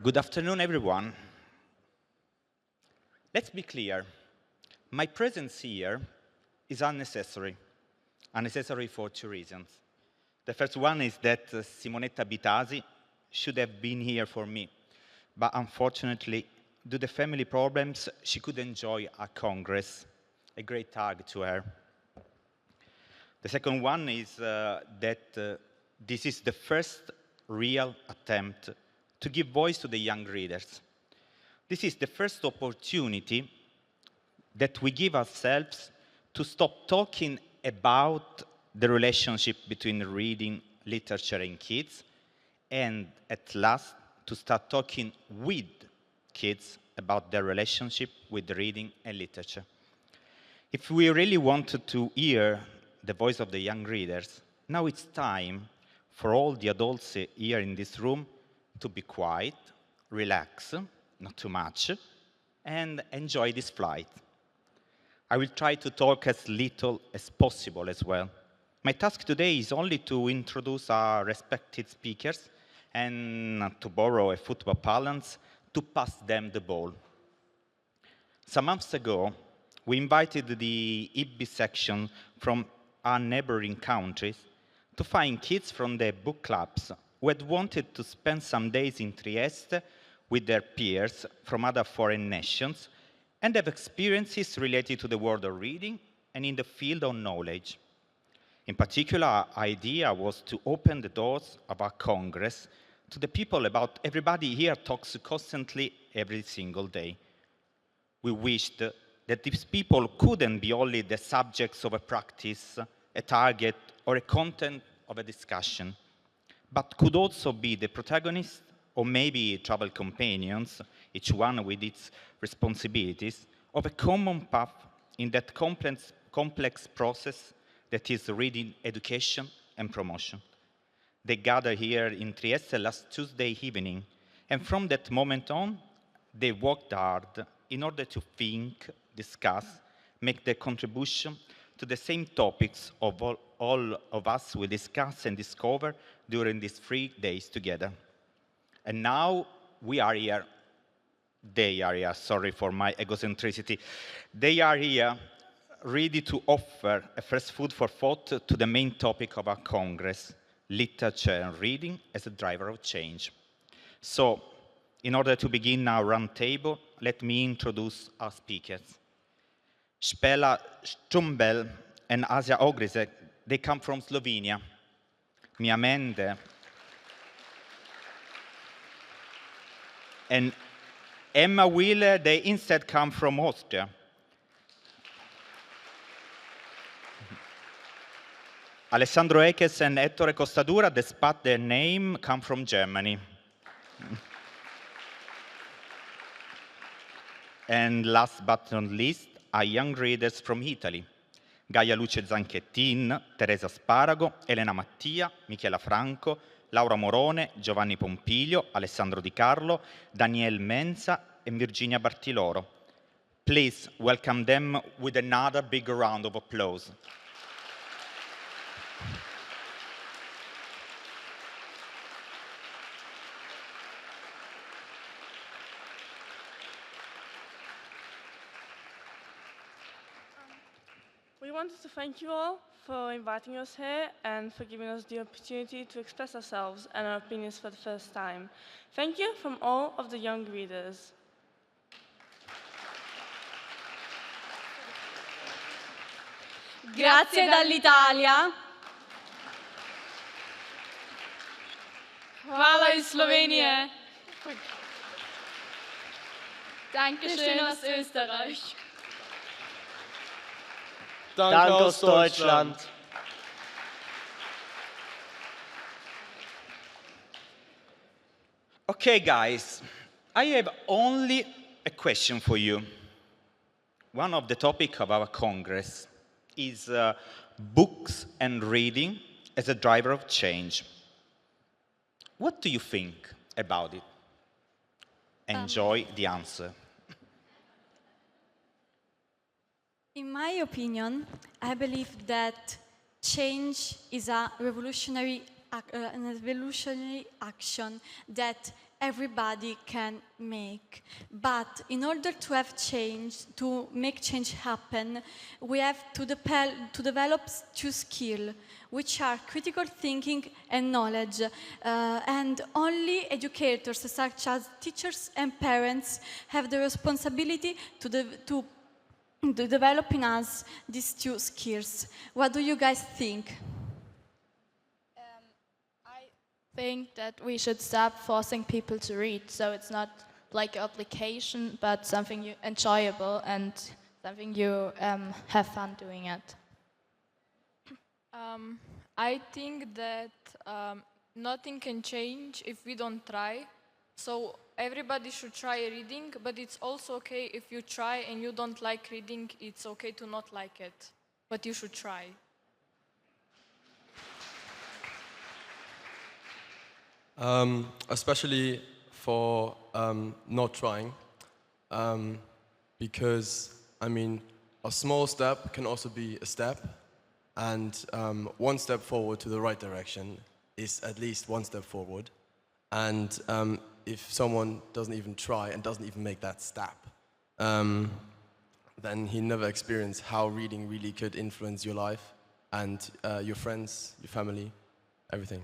Good afternoon, everyone. Let's be clear. My presence here is unnecessary. Unnecessary for two reasons. The first one is that Simonetta Bitasi should have been here for me, but unfortunately, due to family problems, she couldn't enjoy a congress. A great tag to her. The second one is that this is the first real attempt to give voice to the young readers. This is the first opportunity that we give ourselves to stop talking about the relationship between reading, literature, and kids, and at last to start talking with kids about their relationship with reading and literature. If we really wanted to hear the voice of the young readers, now it's time for all the adults here in this room to be quiet, relax, not too much, and enjoy this flight. I will try to talk as little as possible as well. My task today is only to introduce our respected speakers and, to borrow a football parlance, to pass them the ball. Some months ago, we invited the IBBY section from our neighboring countries to find kids from the book clubs who had wanted to spend some days in Trieste with their peers from other foreign nations and have experiences related to the world of reading and in the field of knowledge. In particular, our idea was to open the doors of our Congress to the people about everybody here talks constantly every single day. We wished that these people couldn't be only the subjects of a practice, a target, or a content of a discussion, but could also be the protagonists or maybe travel companions, each one with its responsibilities, of a common path in that complex process that is reading, education, and promotion. They gathered here in Trieste last Tuesday evening, and from that moment on, they worked hard in order to think, discuss, make their contribution to the same topics of all of us will discuss and discover during these 3 days together. And now we are here, they are here, sorry for my egocentricity, they are here ready to offer a first food for thought to the main topic of our Congress, literature and reading as a driver of change. So, in order to begin our roundtable, let me introduce our speakers. Spela Strumbel and Asia Ogrisek, they come from Slovenia. Mia Mende and Emma Wheeler, they instead come from Austria. Alessandro Ekes and Ettore Costadura, despite their name, come from Germany. And last but not least, are young readers from Italy. Gaia Luce Zanchettin, Teresa Sparago, Elena Mattia, Michela Franco, Laura Morone, Giovanni Pompilio, Alessandro Di Carlo, Daniel Menza, and Virginia Bartiloro. Please welcome them with another big round of applause. We wanted to thank you all for inviting us here and for giving us the opportunity to express ourselves and our opinions for the first time. Thank you from all of the young readers. Grazie dall'Italia. Hvala iz Slowenije. Dankeschön aus Österreich. Danke aus Deutschland. Okay, guys, I have only a question for you. One of the topics of our Congress is books and reading as a driver of change. What do you think about it? Enjoy the answer. In my opinion, I believe that change is an evolutionary action that everybody can make. But in order to have change, to make change happen, we have to develop two skills, which are critical thinking and knowledge. And only educators, such as teachers and parents, have the responsibility to develop in us these two skills. What do you guys think? I think that we should stop forcing people to read, so it's not like an obligation, but something enjoyable and something you have fun doing it. I think that nothing can change if we don't try. So everybody should try reading, but it's also okay if you try and you don't like reading, it's okay to not like it, but you should try. Especially for not trying, because, I mean, a small step can also be a step, and one step forward to the right direction is at least one step forward. And if someone doesn't even try and doesn't even make that step, then he never experienced how reading really could influence your life and your friends, your family, everything.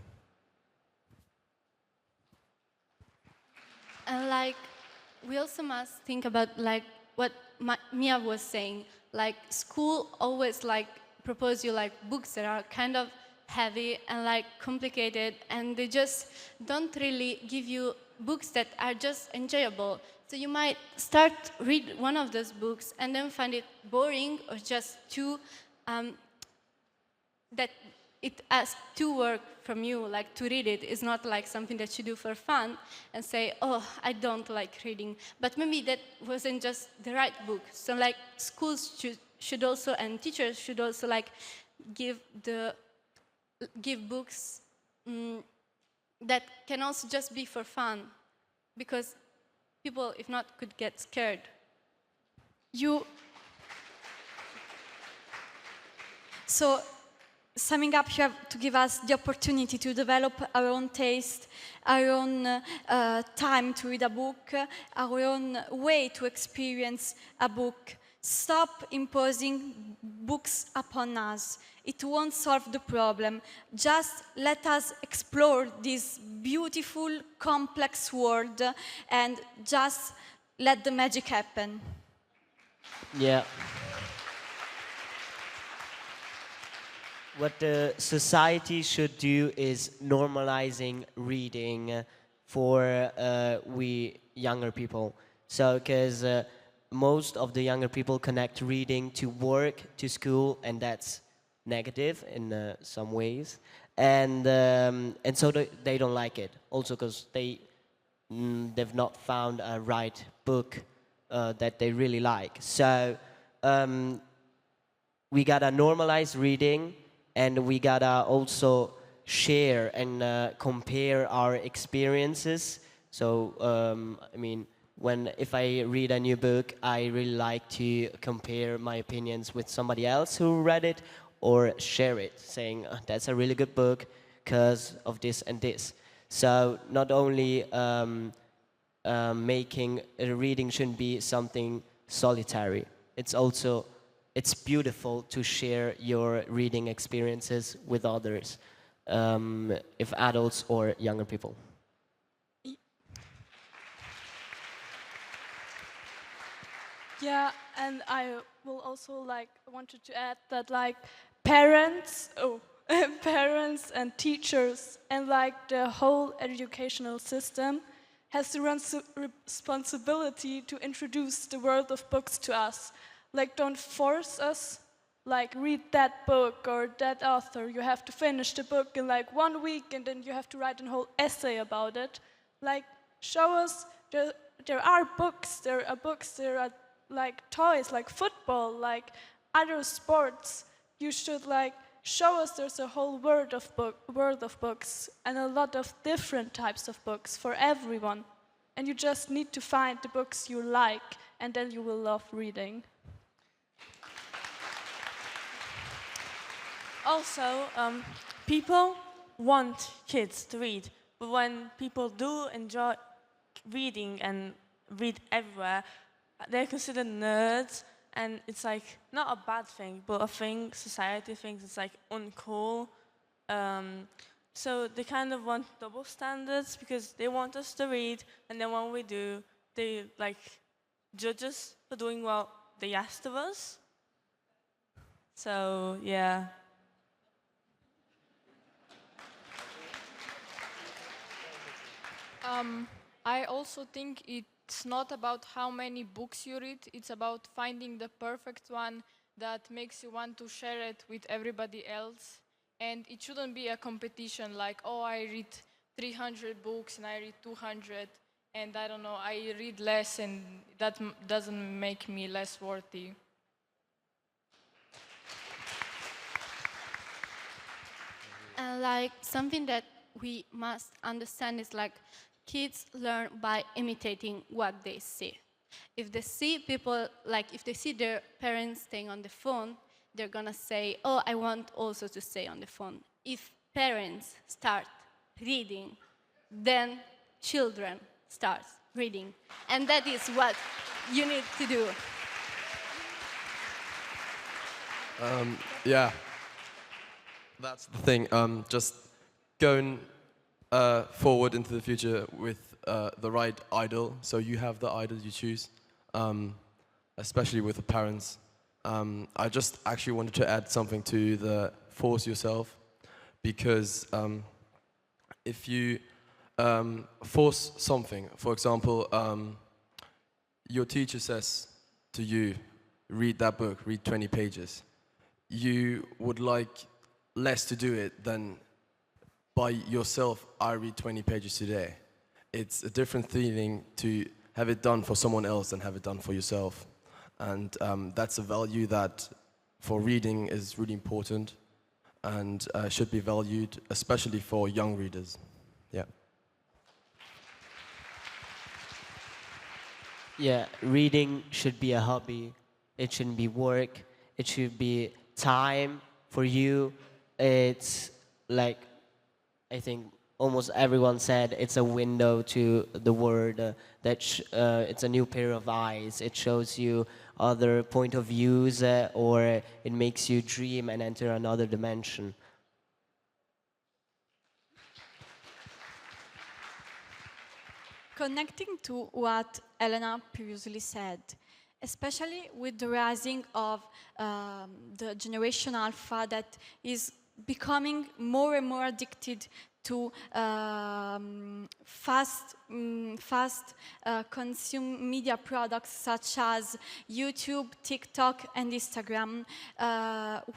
And like, we also must think about like what Mia was saying. Like, school always like propose you like books that are kind of heavy and like complicated, and they just don't really give you books that are just enjoyable. So you might start read one of those books and then find it boring or just too that it asks too work from you, like to read it is not like something that you do for fun and say, oh, I don't like reading. But maybe that wasn't just the right book. So like schools should also, and teachers should also like give books that can also just be for fun, because people, if not, could get scared. So, summing up, you have to give us the opportunity to develop our own taste, our own time to read a book, our own way to experience a book. Stop imposing books upon us. It won't solve the problem. Just let us explore this beautiful, complex world and just let the magic happen. Yeah. What the society should do is normalizing reading for we younger people. So, because most of the younger people connect reading to work, to school, and that's negative in some ways. And so they don't like it. Also, because they've not found a right book that they really like. So we gotta normalize reading. And we gotta also share and compare our experiences. So, I mean, if I read a new book, I really like to compare my opinions with somebody else who read it, or share it, saying, that's a really good book because of this and this. So not only making reading shouldn't be something solitary, it's beautiful to share your reading experiences with others, if adults or younger people. Yeah, and I will also wanted to add that parents, parents and teachers and the whole educational system has the responsibility to introduce the world of books to us. Don't force us, read that book or that author. You have to finish the book in 1 week and then you have to write a whole essay about it. Show us there are books, there are toys, football, other sports. You should show us there's a whole world of books and a lot of different types of books for everyone. And you just need to find the books you like, and then you will love reading. Also, people want kids to read, but when people do enjoy reading and read everywhere, they're considered nerds, and it's like not a bad thing, but a thing society thinks it's like uncool. So they kind of want double standards because they want us to read, and then when we do, they like judge us for doing what they asked of us. So yeah. I also think it's not about how many books you read, it's about finding the perfect one that makes you want to share it with everybody else. And it shouldn't be a competition like, oh, I read 300 books and I read 200, and I don't know, I read less, and that doesn't make me less worthy. And like something that we must understand is like kids learn by imitating what they see. If they see people, like if they see their parents staying on the phone, they're gonna say, oh, I want also to stay on the phone. If parents start reading, then children start reading. And that is what you need to do. Yeah, that's the thing. Just going forward into the future with the right idol. So you have the idol you choose, especially with the parents. I just actually wanted to add something to the force yourself, because if you force something, for example, your teacher says to you, read that book, read 20 pages. You would like less to do it than by yourself, I read 20 pages today. It's a different feeling to have it done for someone else than have it done for yourself. And that's a value that for reading is really important and should be valued, especially for young readers. Yeah. Yeah, reading should be a hobby. It shouldn't be work. It should be time for you. It's like, I think almost everyone said, it's a window to the world. It's a new pair of eyes. It shows you other point of views, or it makes you dream and enter another dimension. Connecting to what Elena previously said, especially with the rising of the generation Alpha that is becoming more and more addicted to fast consume media products such as YouTube, TikTok, and Instagram,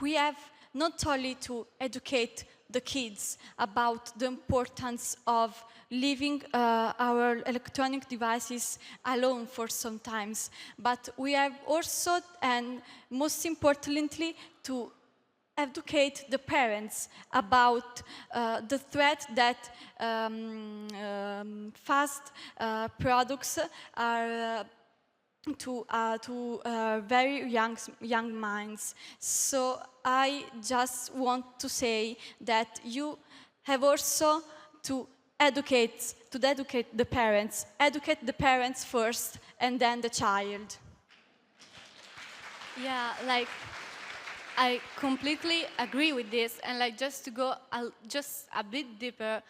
we have not only to educate the kids about the importance of leaving our electronic devices alone for some times, but we have also, and most importantly, to educate the parents about the threat that fast products are to very young minds. So I just want to say that you have also to educate the parents. Educate the parents first, and then the child. Yeah, like I completely agree with this, and like just to go just a bit deeper,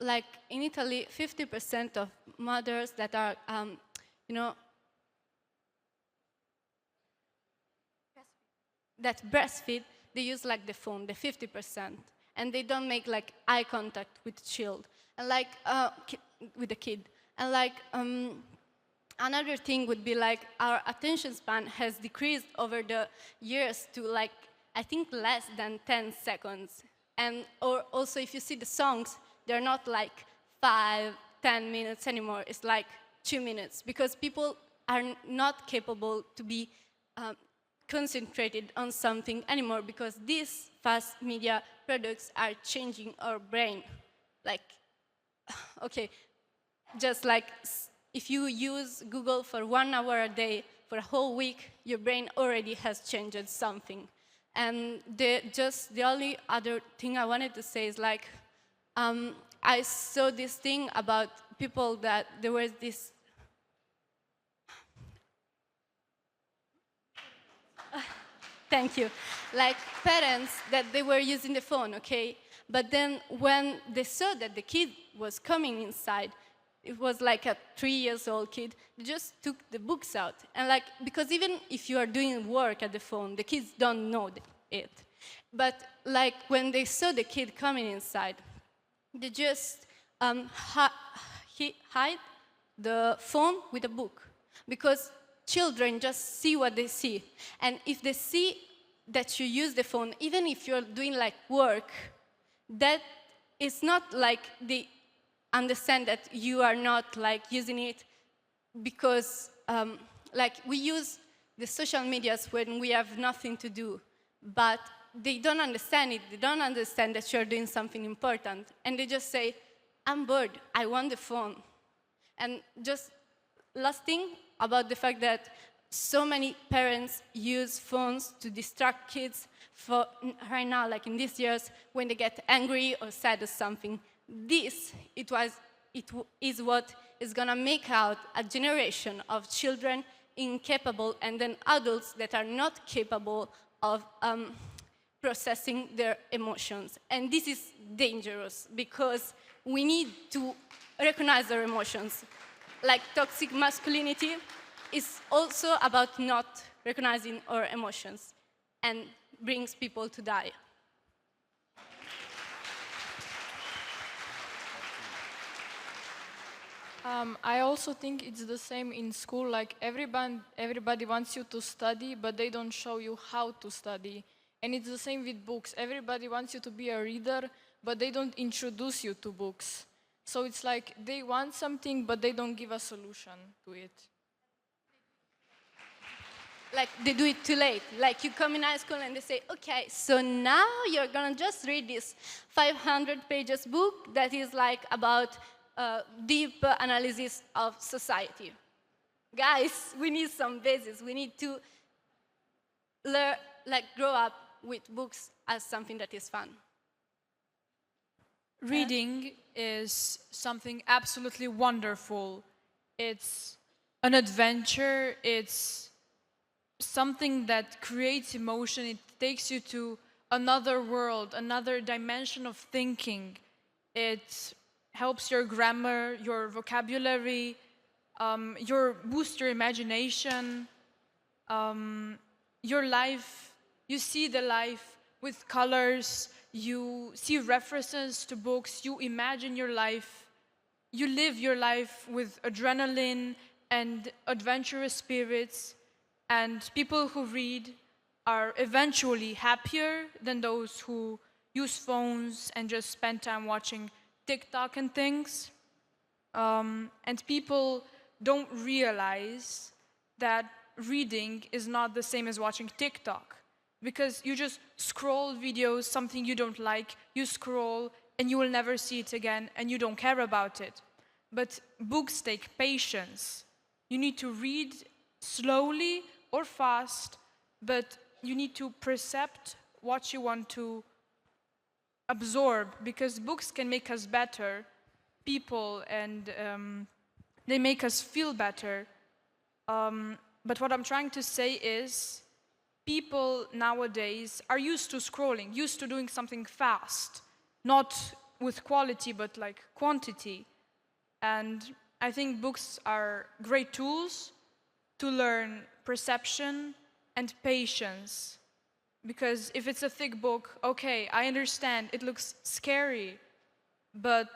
like in Italy, 50% of mothers that are, that breastfeed, they use like the phone, the 50%, and they don't make like eye contact with the child, and like with the kid, and like. Another thing would be like our attention span has decreased over the years to like, I think less than 10 seconds. And or also if you see the songs, they're not like 5, 10 minutes anymore. It's like 2 minutes, because people are not capable to be concentrated on something anymore, because these fast media products are changing our brain. Like, okay, just like if you use Google for 1 hour a day for a whole week, your brain already has changed something. And the only other thing I wanted to say is like, I saw this thing about people that there was this thank you. Like parents that they were using the phone, okay? But then when they saw that the kid was coming inside, it was like a 3-year-old kid, they just took the books out. And like, because even if you are doing work at the phone, the kids don't know it. But like when they saw the kid coming inside, they just hide the phone with a book. Because children just see what they see. And if they see that you use the phone, even if you're doing like work, that is not like they understand that you are not like using it because like we use the social medias when we have nothing to do, but they don't understand it. They don't understand that you're doing something important. And they just say, I'm bored, I want the phone. And just last thing about the fact that so many parents use phones to distract kids for right now, like in these years, when they get angry or sad or something. This is what is gonna make out a generation of children incapable and then adults that are not capable of processing their emotions. And this is dangerous because we need to recognize our emotions. Like toxic masculinity is also about not recognizing our emotions and brings people to die. I also think it's the same in school. Like everybody wants you to study, but they don't show you how to study. And it's the same with books. Everybody wants you to be a reader, but they don't introduce you to books. So it's like they want something, but they don't give a solution to it. Like they do it too late. Like you come in high school and they say, okay, so now you're gonna just read this 500 pages book that is like about deep analysis of society. Guys, we need some basis. We need to learn, like grow up with books as something that is fun. Reading is something absolutely wonderful. It's an adventure. It's something that creates emotion. It takes you to another world, another dimension of thinking. It helps your grammar, your vocabulary, boost your imagination, your life. You see the life with colors. You see references to books. You imagine your life. You live your life with adrenaline and adventurous spirits. And people who read are eventually happier than those who use phones and just spend time watching TikTok and things. And people don't realize that reading is not the same as watching TikTok. Because you just scroll videos, something you don't like, you scroll and you will never see it again and you don't care about it. But books take patience. You need to read slowly or fast, but you need to percept what you want to absorb, because books can make us better people and they make us feel better. But what I'm trying to say is people nowadays are used to scrolling, used to doing something fast, not with quality, but like quantity. And I think books are great tools to learn perception and patience. Because if it's a thick book, okay, I understand, it looks scary, but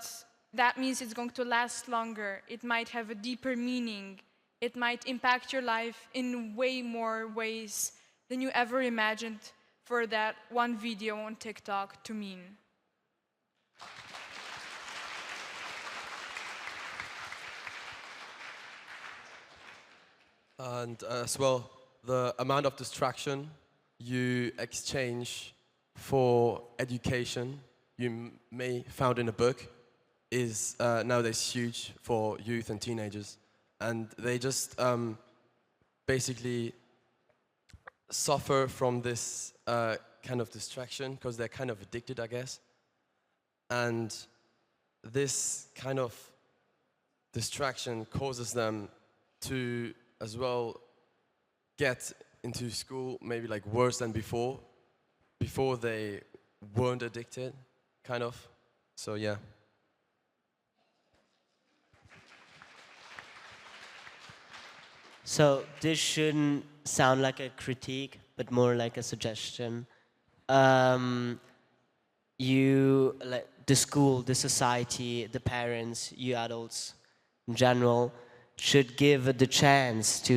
that means it's going to last longer. It might have a deeper meaning. It might impact your life in way more ways than you ever imagined for that one video on TikTok to mean. And as well, the amount of distraction you exchange for education you may found in a book is nowadays huge for youth and teenagers. And they just basically suffer from this kind of distraction because they're kind of addicted, I guess. And this kind of distraction causes them to as well get into school maybe like worse than before they weren't addicted, kind of. So yeah. So this shouldn't sound like a critique, but more like a suggestion. You, like the school, the society, the parents, you adults in general, should give the chance to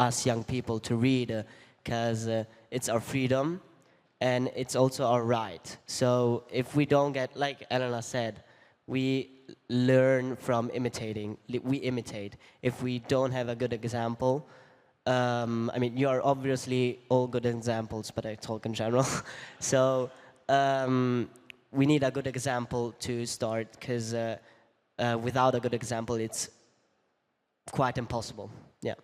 us young people to read, because it's our freedom, and it's also our right. So if we don't get, like Elena said, we learn from imitating. We imitate. If we don't have a good example, I mean, you are obviously all good examples, but I talk in general. So we need a good example to start, because without a good example, it's quite impossible. Yeah.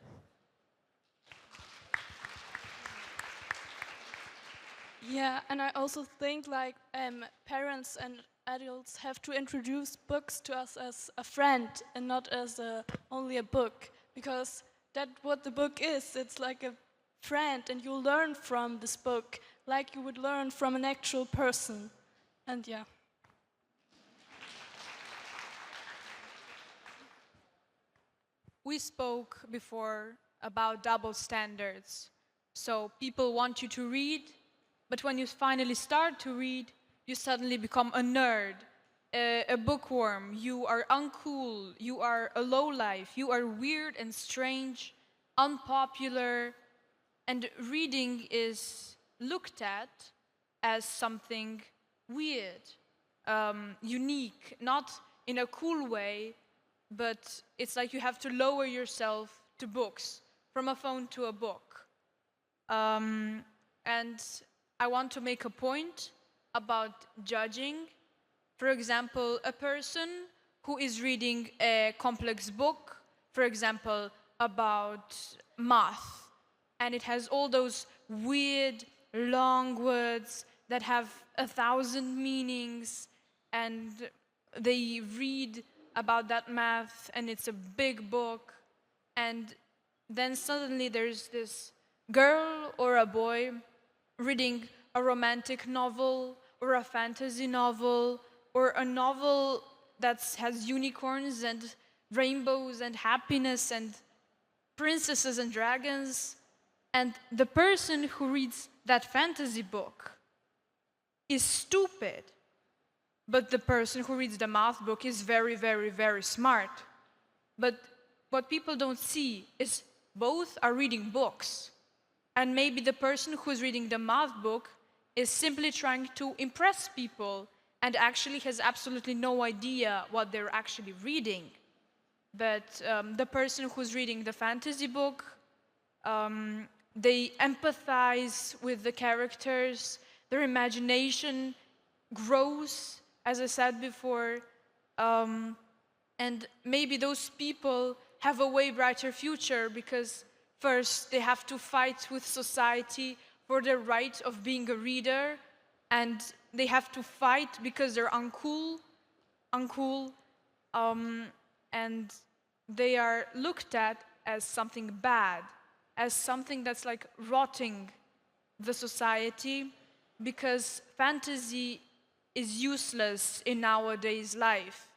Yeah, and I also think like parents and adults have to introduce books to us as a friend and not as only a book, because that's what the book is. It's like a friend, and you learn from this book like you would learn from an actual person. And yeah. We spoke before about double standards. So people want you to read, but when you finally start to read, you suddenly become a nerd, a bookworm. You are uncool, you are a lowlife, you are weird and strange, unpopular, and reading is looked at as something weird, unique, not in a cool way, but it's like you have to lower yourself to books, from a phone to a book. And I want to make a point about judging. For example, a person who is reading a complex book, for example, about math, and it has all those weird, long words that have 1,000 meanings, and they read about that math, and it's a big book, and then suddenly there's this girl or a boy reading a romantic novel or a fantasy novel or a novel that has unicorns and rainbows and happiness and princesses and dragons, and the person who reads that fantasy book is stupid. But the person who reads the math book is very, very, very smart. But what people don't see is both are reading books. And maybe the person who's reading the math book is simply trying to impress people and actually has absolutely no idea what they're actually reading. But the person who's reading the fantasy book, they empathize with the characters, their imagination grows, as I said before, and maybe those people have a way brighter future because first they have to fight with society for the right of being a reader, and they have to fight because they're uncool, and they are looked at as something bad, as something that's like rotting the society, because fantasy is useless in nowadays life,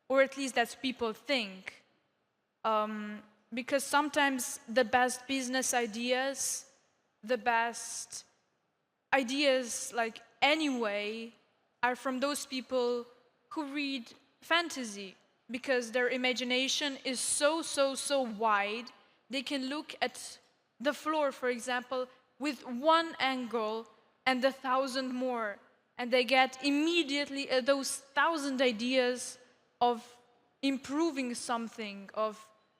or at least that's people think. Because sometimes the best business ideas, the best ideas like anyway, are from those people who read fantasy, because their imagination is so wide, they can look at the floor, for example, with one angle and 1,000 more, and they get immediately those 1,000 ideas of improving something, of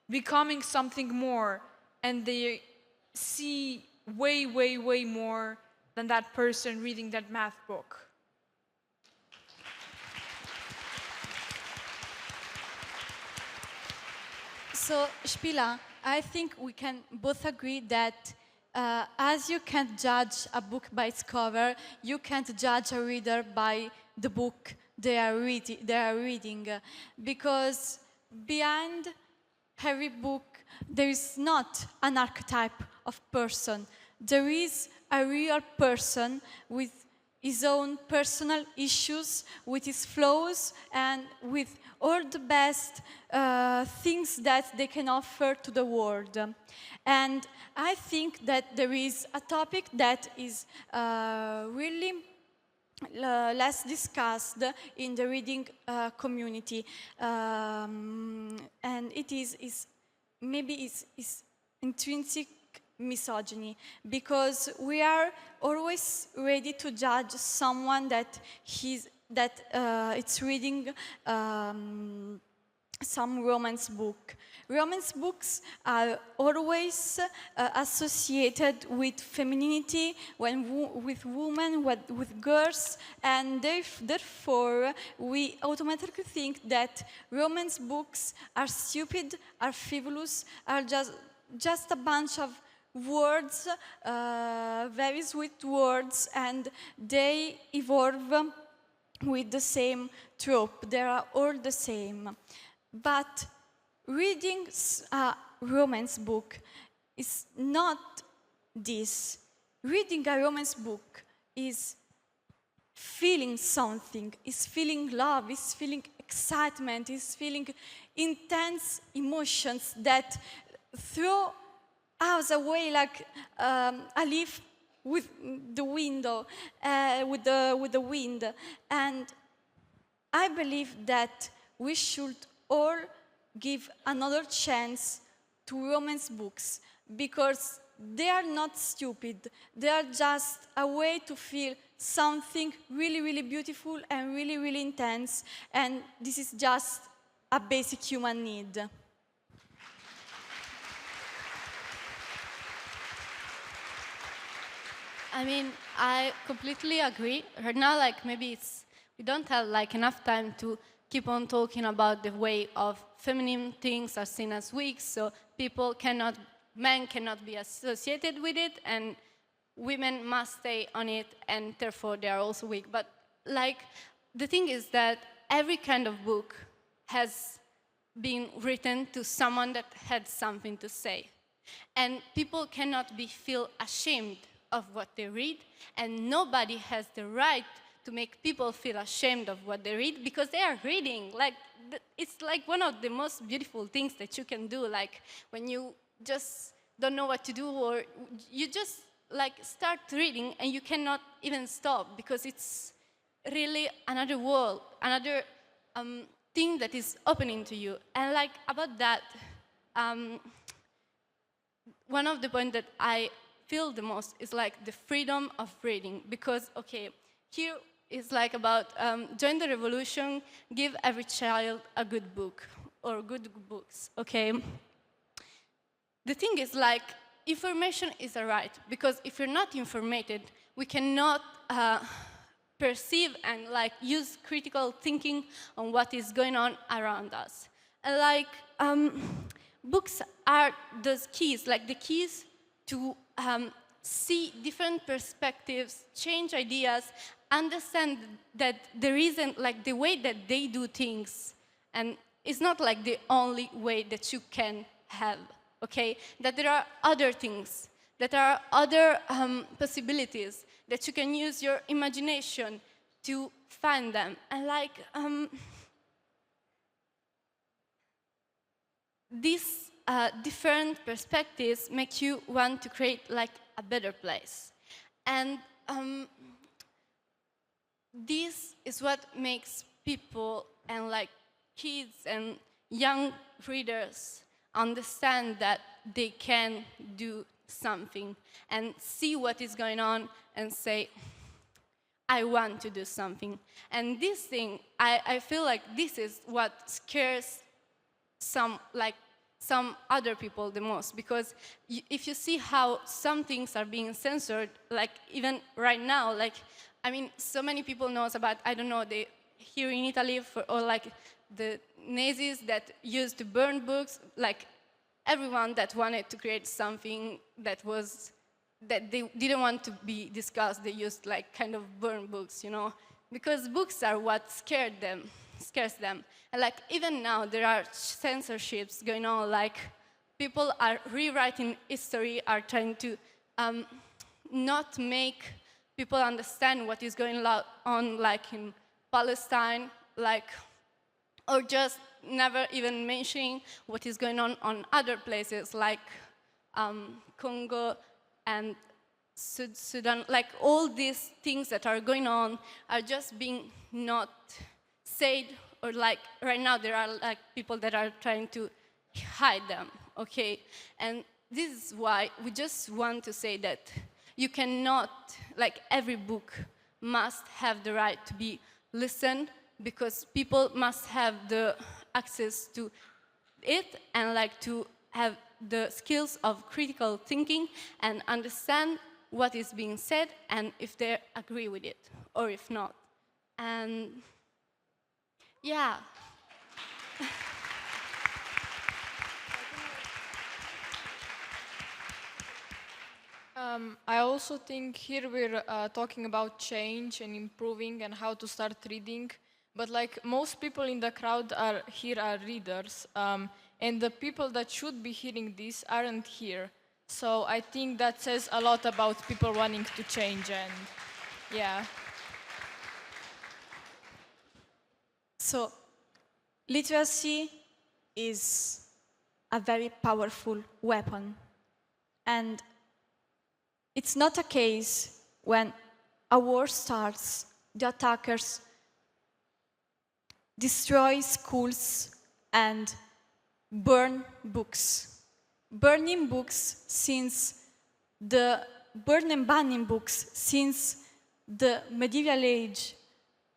becoming something more, and they see way more than that person reading that math book. So, Spila, I think we can both agree that as you can't judge a book by its cover, you can't judge a reader by the book they are reading, because behind every book there is not an archetype of person. There is a real person with his own personal issues, with his flaws, and with all the best things that they can offer to the world. And I think that there is a topic that is really less discussed in the reading community, and it is maybe intrinsic misogyny, because we are always ready to judge someone that it's reading some romance book. Romance books are always associated with femininity, with women, with girls, and therefore we automatically think that romance books are stupid, are frivolous, are just a bunch of words, very sweet words, and they evolve with the same trope. They are all the same. But reading a romance book is not this. Reading a romance book is feeling something, is feeling love, is feeling excitement, is feeling intense emotions that throw us away like a leaf with the window, with the wind. And I believe that we should all give another chance to romance books, because they are not stupid. They are just a way to feel something really, really beautiful and really, really intense. And this is just a basic human need. I mean, I completely agree. Right now, like, maybe we don't have like enough time to keep on talking about the way of feminine things are seen as weak, so men cannot be associated with it, and women must stay on it, and therefore they are also weak. But like, the thing is that every kind of book has been written to someone that had something to say. And people cannot feel ashamed of what they read, and nobody has the right to make people feel ashamed of what they read, because they are reading. Like, it's like one of the most beautiful things that you can do, like when you just don't know what to do, or you just like start reading and you cannot even stop, because it's really another world, another thing that is opening to you. And like about that, one of the points that I feel the most is like the freedom of reading, because okay, here is like about join the revolution, give every child a good book or good books, okay? The thing is like, information is a right, because if you're not informated, we cannot perceive and like use critical thinking on what is going on around us. And like, books are those keys, like the keys to see different perspectives, change ideas, understand that there isn't like the way that they do things, and it's not like the only way that you can have, okay? That there are other things, that there are other possibilities, that you can use your imagination to find them. And like, these different perspectives make you want to create like a better place. And this is what makes people and like kids and young readers understand that they can do something and see what is going on and say, I want to do something. And this thing, I feel like this is what scares some other people the most, because if you see how some things are being censored, like even right now, like, I mean, so many people knows about, I don't know, here in Italy, or like the Nazis that used to burn books, like everyone that wanted to create something that they didn't want to be discussed, they used like kind of burn books, you know? because books are what scares them. And like even now there are censorships going on, like people are rewriting history, are trying to not make people understand what is going on, like in Palestine, like, or just never even mentioning what is going on other places, like Congo and Sudan. Like all these things that are going on are just being not said, or like right now there are like people that are trying to hide them, okay? And this is why we just want to say that you cannot, like every book must have the right to be listened, because people must have the access to it and like to have the skills of critical thinking and understand what is being said and if they agree with it or if not. And yeah. I also think here we're talking about change and improving and how to start reading. But like most people in the crowd here are readers. And the people that should be hearing this aren't here. So I think that says a lot about people wanting to change, and yeah. So, literacy is a very powerful weapon. And it's not a case when a war starts, the attackers destroy schools and burn books. Burning books since the burn and banning books since the medieval age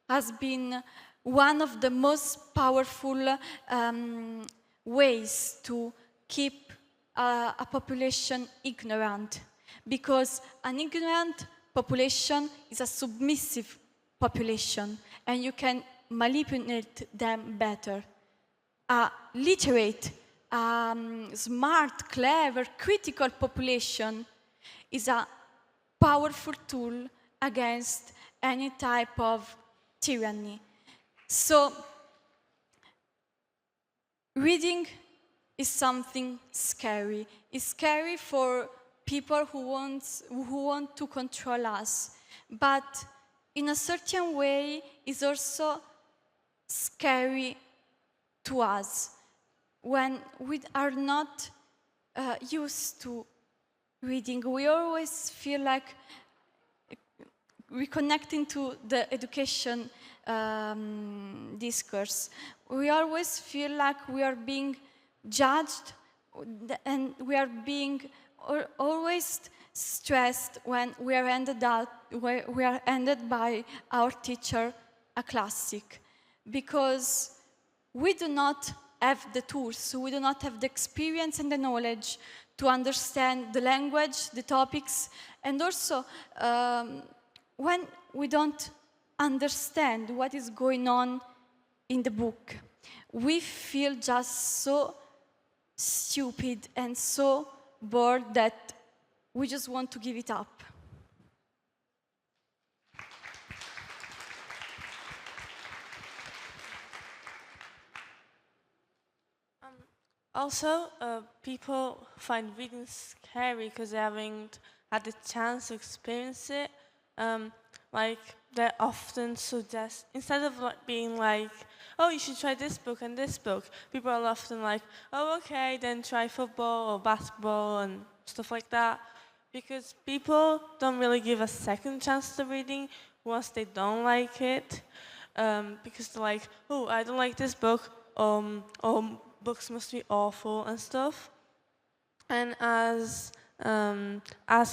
has been one of the most powerful ways to keep a population ignorant, because an ignorant population is a submissive population and you can manipulate them better. A literate, smart, clever, critical population is a powerful tool against any type of tyranny. So, reading is something scary. It's scary for people who want to control us, but in a certain way, it's also scary to us when we are not used to reading. We always feel like reconnecting to the education discourse. We always feel like we are being judged and we are being always stressed when we are handed by our teacher a classic, because we do not have the tools, we do not have the experience and the knowledge to understand the language, the topics, and also when we don't understand what is going on in the book, we feel just so stupid and so bored that we just want to give it up. Also, people find reading scary because they haven't had the chance to experience it. Like, they often suggest, instead of being like, oh, you should try this book and this book, people are often like, oh, okay, then try football or basketball and stuff like that. Because people don't really give a second chance to reading once they don't like it. Because they're like, oh, I don't like this book, or books must be awful and stuff. And as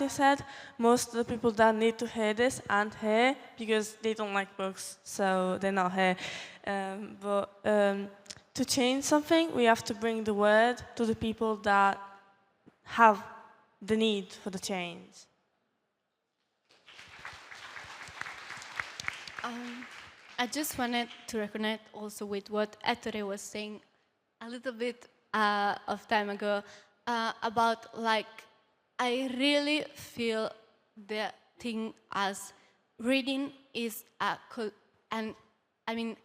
you said, most of the people that need to hear this aren't here because they don't like books, so they're not here. But to change something, we have to bring the word to the people that have the need for the change. I just wanted to reconnect also with what Ettore was saying a little bit of time ago about, like, I really feel the thing as reading is a and I mean,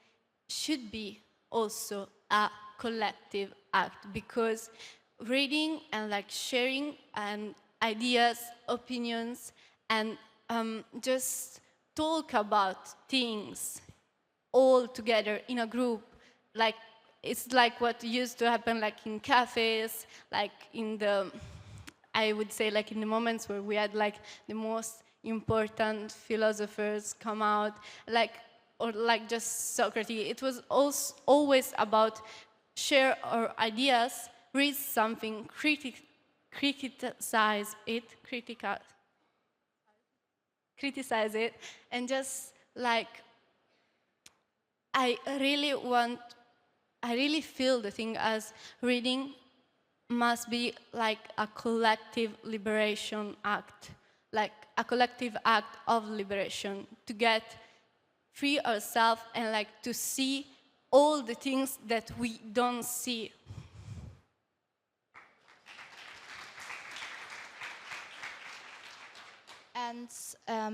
should be also a collective act, because reading and like sharing and ideas, opinions, and just talk about things all together in a group, like it's like what used to happen like in cafes, like in the, I would say like in the moments where we had like the most important philosophers come out, like, or like just Socrates. It was also always about share our ideas, read something, criticize it, and just like, I really feel the thing as reading must be like a collective liberation act, like a collective act of liberation to get free ourselves and like to see all the things that we don't see. And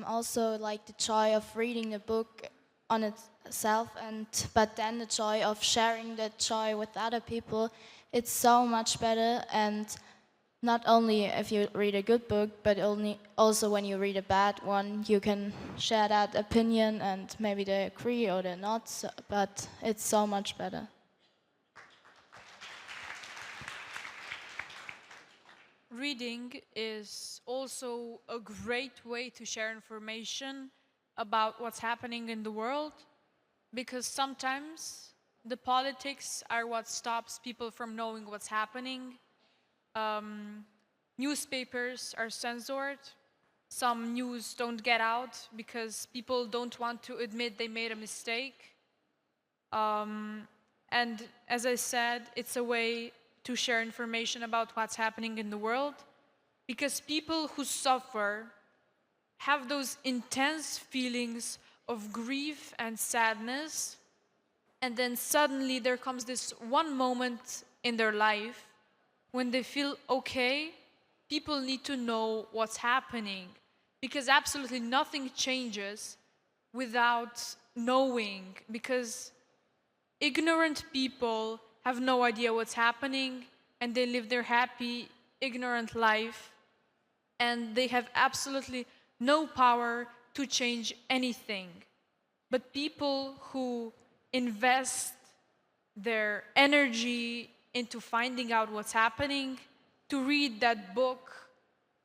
also like the joy of reading a book on itself, but then the joy of sharing that joy with other people, it's so much better. And not only if you read a good book, but also when you read a bad one, you can share that opinion and maybe they agree or they're not, but it's so much better. Reading is also a great way to share information about what's happening in the world, because sometimes the politics are what stops people from knowing what's happening. Newspapers are censored. Some news don't get out because people don't want to admit they made a mistake. And as I said, it's a way to share information about what's happening in the world, because people who suffer have those intense feelings of grief and sadness, and then suddenly there comes this one moment in their life when they feel okay. People need to know what's happening, because absolutely nothing changes without knowing, because ignorant people have no idea what's happening and they live their happy, ignorant life, and they have absolutely no power to change anything. But people who invest their energy into finding out what's happening, to read that book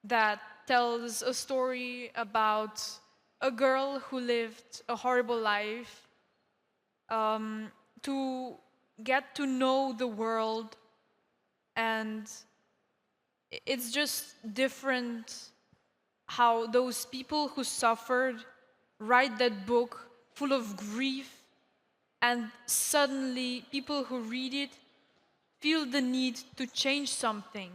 that tells a story about a girl who lived a horrible life, to get to know the world, and it's just different how those people who suffered write that book full of grief, and suddenly people who read it feel the need to change something,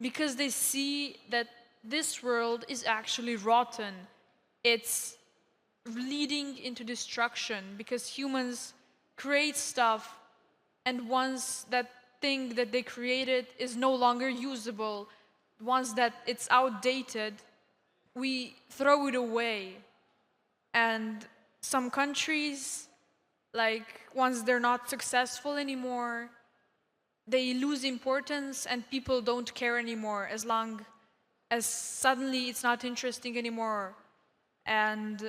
because they see that this world is actually rotten. It's leading into destruction because humans create stuff, and once that thing that they created is no longer usable, once that it's outdated, we throw it away. And some countries, like once they're not successful anymore, they lose importance and people don't care anymore as long as suddenly it's not interesting anymore. And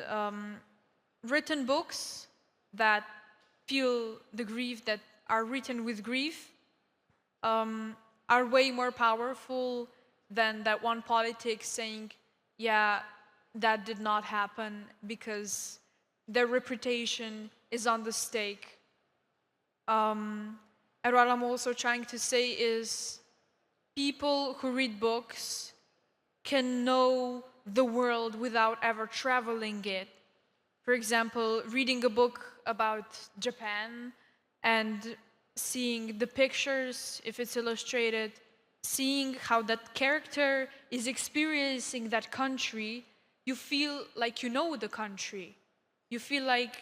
written books that feel the grief, that are written with grief, are way more powerful than that one politic saying, yeah, that did not happen, because their reputation is on the stake. And what I'm also trying to say is, people who read books can know the world without ever traveling it. For example, reading a book about Japan and seeing the pictures, if it's illustrated, seeing how that character is experiencing that country, you feel like you know the country. You feel like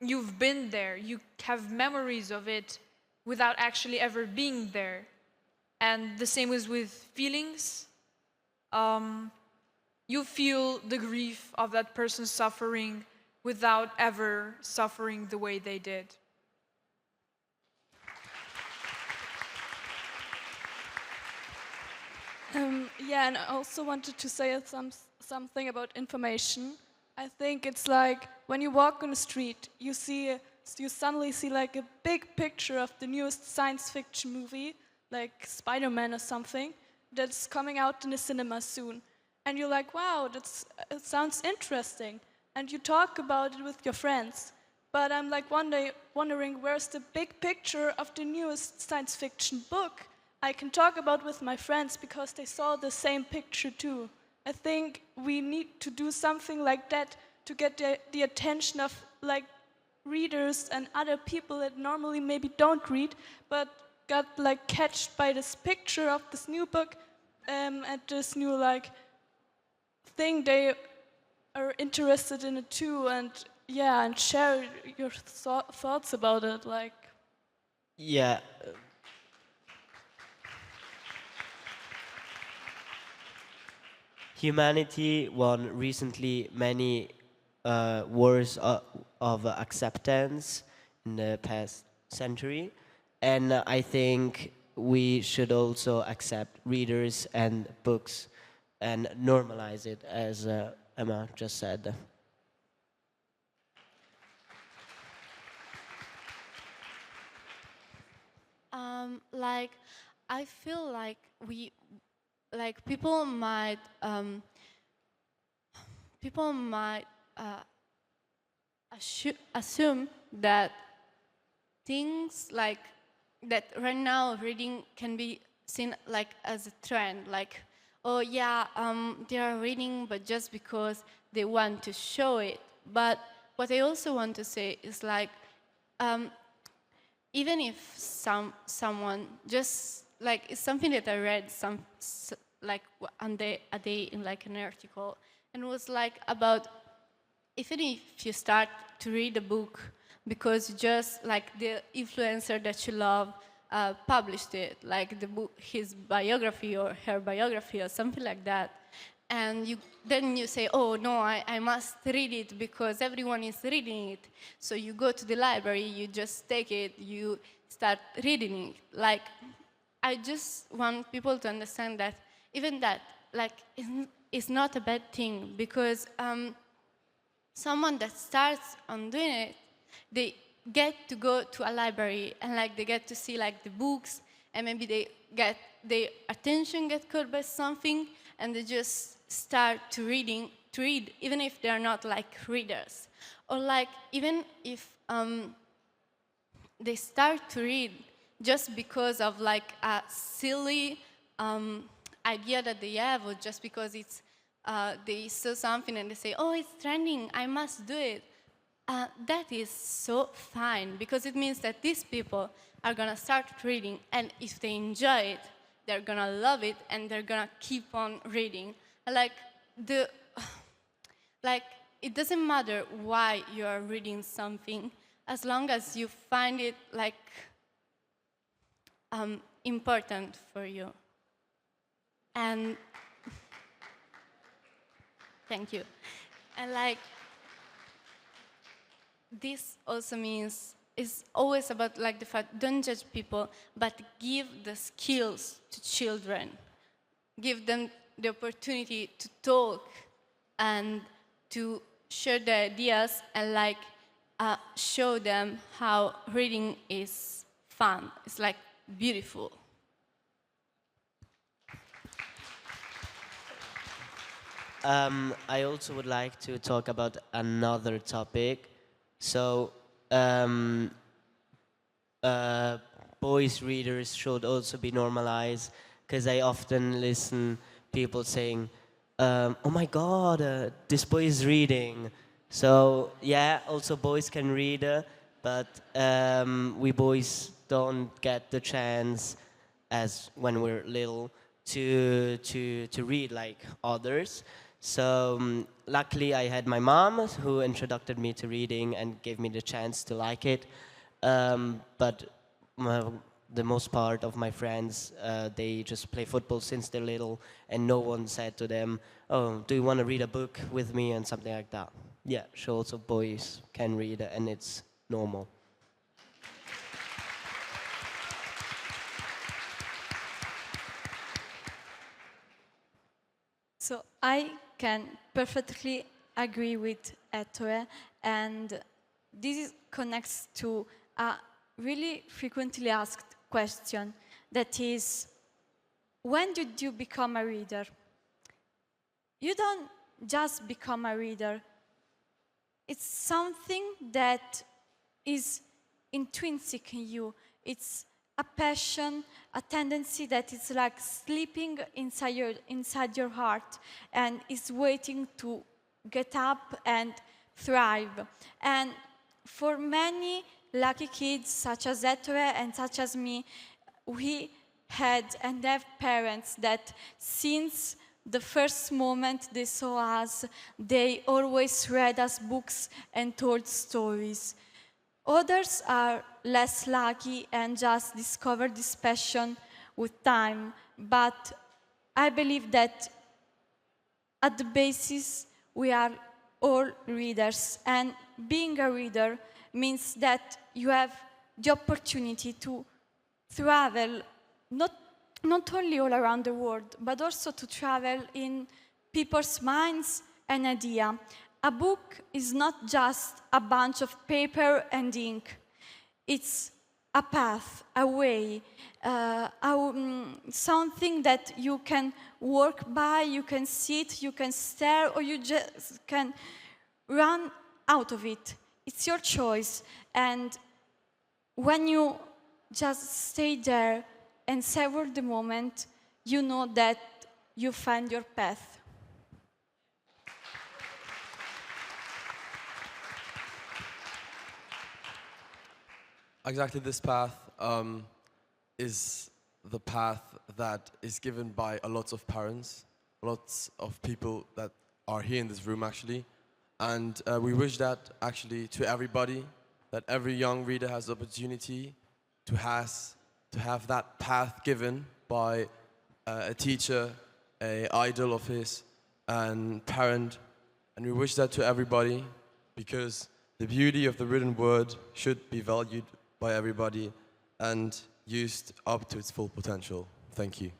you've been there. You have memories of it without actually ever being there. And the same is with feelings. You feel the grief of that person suffering without ever suffering the way they did. Yeah, and I also wanted to say something about information. I think it's like when you walk on the street, you suddenly see like a big picture of the newest science fiction movie, like Spider-Man or something, that's coming out in the cinema soon. And you're like, wow, it sounds interesting. And you talk about it with your friends. But I'm like one day wondering, where's the big picture of the newest science fiction book I can talk about with my friends because they saw the same picture too. I think we need to do something like that to get the attention of like readers and other people that normally maybe don't read, but got like catched by this picture of this new book and this new like thing they are interested in it too, and yeah, and share your thoughts about it, like. Yeah. Humanity won recently many wars of acceptance in the past century, and I think we should also accept readers and books and normalize it, as Emma just said. Like, I feel like people might assume that things like that right now reading can be seen like as a trend, like, oh yeah, they are reading but just because they want to show it. But what I also want to say is like, even if someone just like, it's something that I read like a day in like an article, and it was like about, even if you start to read a book because just like the influencer that you love published it, like the book, his biography or her biography or something like that, and then you say, oh no, I must read it because everyone is reading it. So you go to the library, you just take it, you start reading it. Like, I just want people to understand that even that, like, is not a bad thing, because someone that starts on doing it, they get to go to a library and like they get to see like the books, and maybe they get their attention get caught by something, and they just start to read, even if they're not like readers. Or like, even if they start to read just because of like a silly idea that they have, or just because it's they saw something and they say, oh, it's trending, I must do it. That is so fine, because it means that these people are gonna start reading, and if they enjoy it, they're gonna love it, and they're gonna keep on reading. Like, it doesn't matter why you are reading something, as long as you find it like important for you. And thank you. And like, this also means it's always about like the fact, don't judge people, but give the skills to children. Give them the opportunity to talk and to share their ideas, and like show them how reading is fun. It's like beautiful. I also would like to talk about another topic. So, boys readers should also be normalized, because I often listen people saying, oh my god, this boy is reading. So yeah, also boys can read, but we boys don't get the chance, as when we're little, to read like others. So luckily I had my mom who introduced me to reading and gave me the chance to like it. But the most part of my friends, they just play football since they're little, and no one said to them, oh, do you want to read a book with me, and something like that. Yeah, sure, also boys can read and it's normal. So I can perfectly agree with Ettore, and connects to a really frequently asked question, that is, when did you become a reader? You don't just become a reader. It's something that is intrinsic in you. It's a passion, a tendency that is like sleeping inside your heart and is waiting to get up and thrive. And for many lucky kids such as Ettore and such as me, we had and have parents that since the first moment they saw us, they always read us books and told stories. Others are less lucky and just discover this passion with time, but I believe that at the basis we are all readers, and being a reader means that you have the opportunity to travel not only all around the world, but also to travel in people's minds and ideas. A book is not just a bunch of paper and ink. It's a path, a way, something that you can walk by, you can sit, you can stare, or you just can run out of it. It's your choice. And when you just stay there and savor the moment, you know that you find your path. Exactly, this path is the path that is given by a lot of parents, lots of people that are here in this room actually. And we wish that actually to everybody, that every young reader has the opportunity to have that path given by a teacher, an idol of his, and parent. And we wish that to everybody, because the beauty of the written word should be valued by everybody and used up to its full potential. Thank you.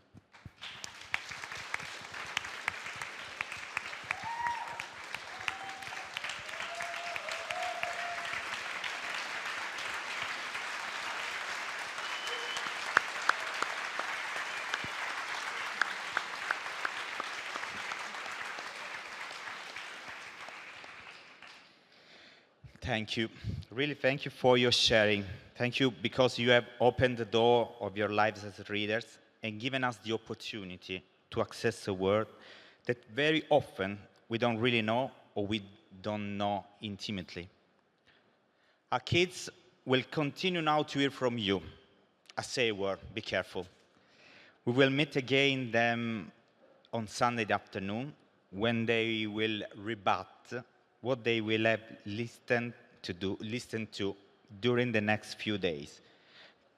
Thank you. Really, thank you for your sharing. Thank you because you have opened the door of your lives as readers and given us the opportunity to access a world that very often we don't really know or we don't know intimately. Our kids will continue now to hear from you. I say a word, be careful. We will meet again them on Sunday afternoon when they will rebut what they will have listened to during the next few days.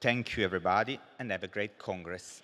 Thank you, everybody, and have a great Congress.